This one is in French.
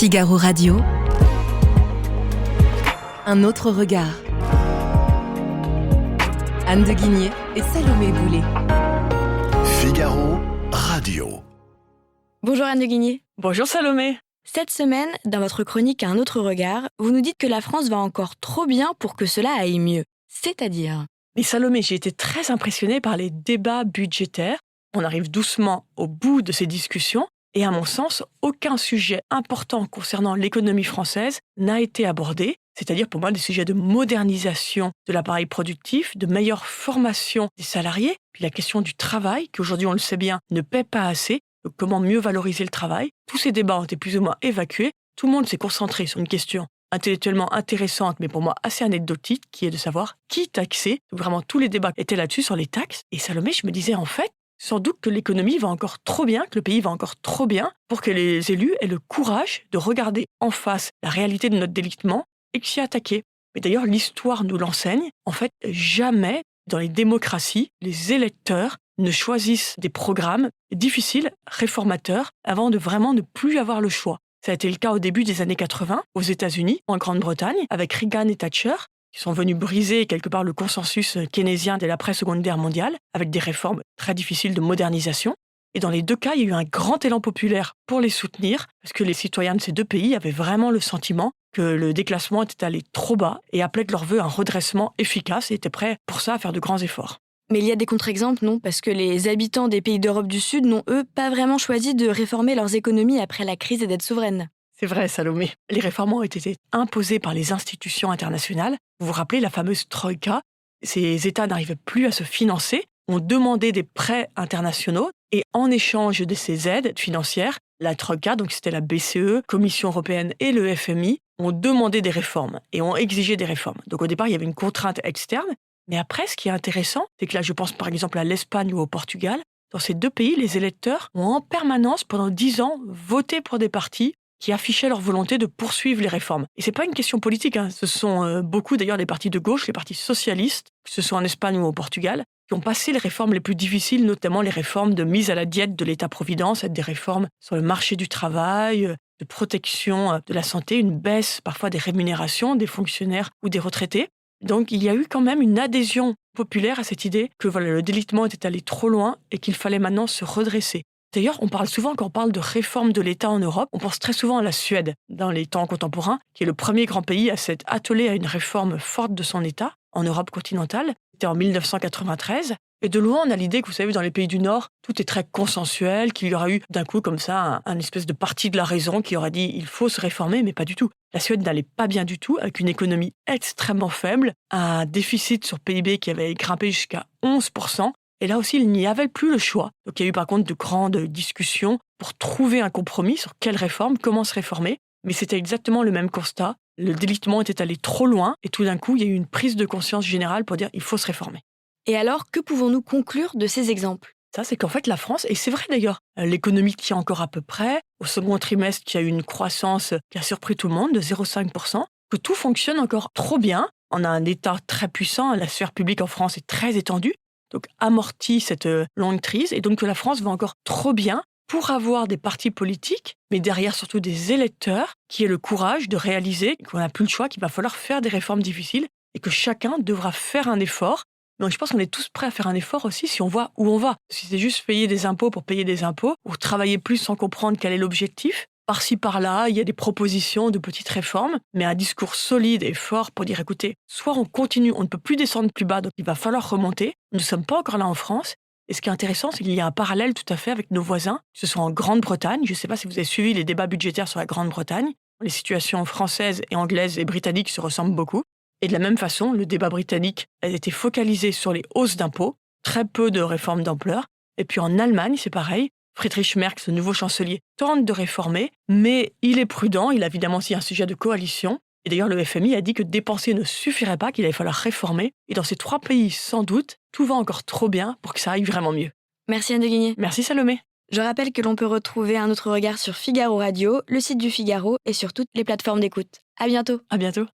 Figaro Radio. Un autre regard. Anne de Guigné et Salomé Boulet. Figaro Radio. Bonjour Anne de Guigné. Bonjour Salomé. Cette semaine, dans votre chronique Un autre regard, vous nous dites que la France va encore trop bien pour que cela aille mieux. C'est-à-dire ? Mais Salomé, j'ai été très impressionnée par les débats budgétaires. On arrive doucement au bout de ces discussions et à mon sens, aucun sujet important concernant l'économie française n'a été abordé. C'est-à-dire pour moi des sujets de modernisation de l'appareil productif, de meilleure formation des salariés, puis la question du travail, qui aujourd'hui on le sait bien, ne paie pas assez. Donc comment mieux valoriser le travail. Tous ces débats ont été plus ou moins évacués. Tout le monde s'est concentré sur une question intellectuellement intéressante, mais pour moi assez anecdotique, qui est de savoir qui taxer. Donc vraiment tous les débats étaient là-dessus sur les taxes. Et Salomé, je me disais en fait, sans doute que l'économie va encore trop bien, que le pays va encore trop bien pour que les élus aient le courage de regarder en face la réalité de notre délitement et de s'y attaquer. Mais d'ailleurs, l'histoire nous l'enseigne. En fait, jamais dans les démocraties, les électeurs ne choisissent des programmes difficiles, réformateurs, avant de vraiment ne plus avoir le choix. Ça a été le cas au début des années 80, aux États-Unis, en Grande-Bretagne, avec Reagan et Thatcher, qui sont venus briser quelque part le consensus keynésien dès l'après-Seconde Guerre mondiale, avec des réformes très difficiles de modernisation. Et dans les deux cas, il y a eu un grand élan populaire pour les soutenir, parce que les citoyens de ces deux pays avaient vraiment le sentiment que le déclassement était allé trop bas et appelaient de leur vœu un redressement efficace et étaient prêts pour ça à faire de grands efforts. Mais il y a des contre-exemples, non ? Parce que les habitants des pays d'Europe du Sud n'ont, eux, pas vraiment choisi de réformer leurs économies après la crise des dettes souveraines. C'est vrai, Salomé. Les réformes ont été imposées par les institutions internationales. Vous vous rappelez la fameuse Troïka ? Ces États n'arrivaient plus à se financer, ont demandé des prêts internationaux et en échange de ces aides financières, la Troïka, donc c'était la BCE, Commission européenne et le FMI, ont demandé des réformes et ont exigé des réformes. Donc au départ, il y avait une contrainte externe. Mais après, ce qui est intéressant, c'est que là, je pense par exemple à l'Espagne ou au Portugal, dans ces deux pays, les électeurs ont en permanence, pendant 10 ans, voté pour des partis qui affichaient leur volonté de poursuivre les réformes. Et c'est pas une question politique, hein. Ce sont beaucoup d'ailleurs les partis de gauche, les partis socialistes, que ce soit en Espagne ou au Portugal, qui ont passé les réformes les plus difficiles, notamment les réformes de mise à la diète de l'État-providence, des réformes sur le marché du travail, de protection de la santé, une baisse parfois des rémunérations des fonctionnaires ou des retraités. Donc il y a eu quand même une adhésion populaire à cette idée que le délitement était allé trop loin et qu'il fallait maintenant se redresser. D'ailleurs, on parle souvent, quand on parle de réforme de l'État en Europe, on pense très souvent à la Suède, dans les temps contemporains, qui est le premier grand pays à s'être attelé à une réforme forte de son État, en Europe continentale. C'était en 1993. Et de loin, on a l'idée que, vous savez, dans les pays du Nord, tout est très consensuel, qu'il y aura eu d'un coup comme ça un espèce de parti de la raison qui aurait dit il faut se réformer, mais pas du tout. La Suède n'allait pas bien du tout, avec une économie extrêmement faible, un déficit sur PIB qui avait grimpé jusqu'à 11%. Et là aussi, il n'y avait plus le choix. Donc il y a eu par contre de grandes discussions pour trouver un compromis sur quelle réforme, comment se réformer. Mais c'était exactement le même constat. Le délitement était allé trop loin et tout d'un coup, il y a eu une prise de conscience générale pour dire il faut se réformer. Et alors, que pouvons-nous conclure de ces exemples ? Ça, c'est qu'en fait, la France, et c'est vrai d'ailleurs, l'économie tient encore à peu près, au second trimestre, il y a eu une croissance qui a surpris tout le monde de 0,5%, que tout fonctionne encore trop bien. On a un État très puissant, la sphère publique en France est très étendue, donc amortit cette longue crise, et donc que la France va encore trop bien pour avoir des partis politiques, mais derrière surtout des électeurs qui aient le courage de réaliser qu'on n'a plus le choix, qu'il va falloir faire des réformes difficiles et que chacun devra faire un effort. Donc je pense qu'on est tous prêts à faire un effort aussi si on voit où on va. Si c'est juste payer des impôts pour payer des impôts, ou travailler plus sans comprendre quel est l'objectif, par-ci par-là, il y a des propositions de petites réformes, mais un discours solide et fort pour dire écoutez, soit on continue, on ne peut plus descendre plus bas, donc il va falloir remonter. Nous ne sommes pas encore là en France. Et ce qui est intéressant, c'est qu'il y a un parallèle tout à fait avec nos voisins, que ce soit en Grande-Bretagne. Je ne sais pas si vous avez suivi les débats budgétaires sur la Grande-Bretagne. Les situations françaises et anglaises et britanniques se ressemblent beaucoup. Et de la même façon, le débat britannique a été focalisé sur les hausses d'impôts, très peu de réformes d'ampleur. Et puis en Allemagne, c'est pareil. Friedrich Merz, le nouveau chancelier, tente de réformer, mais il est prudent. Il a évidemment aussi un sujet de coalition. Et d'ailleurs, le FMI a dit que dépenser ne suffirait pas, qu'il allait falloir réformer. Et dans ces 3 pays, sans doute, tout va encore trop bien pour que ça aille vraiment mieux. Merci Anne de Guigné. Merci Salomé. Je rappelle que l'on peut retrouver Un autre regard sur Figaro Radio, le site du Figaro et sur toutes les plateformes d'écoute. À bientôt. À bientôt.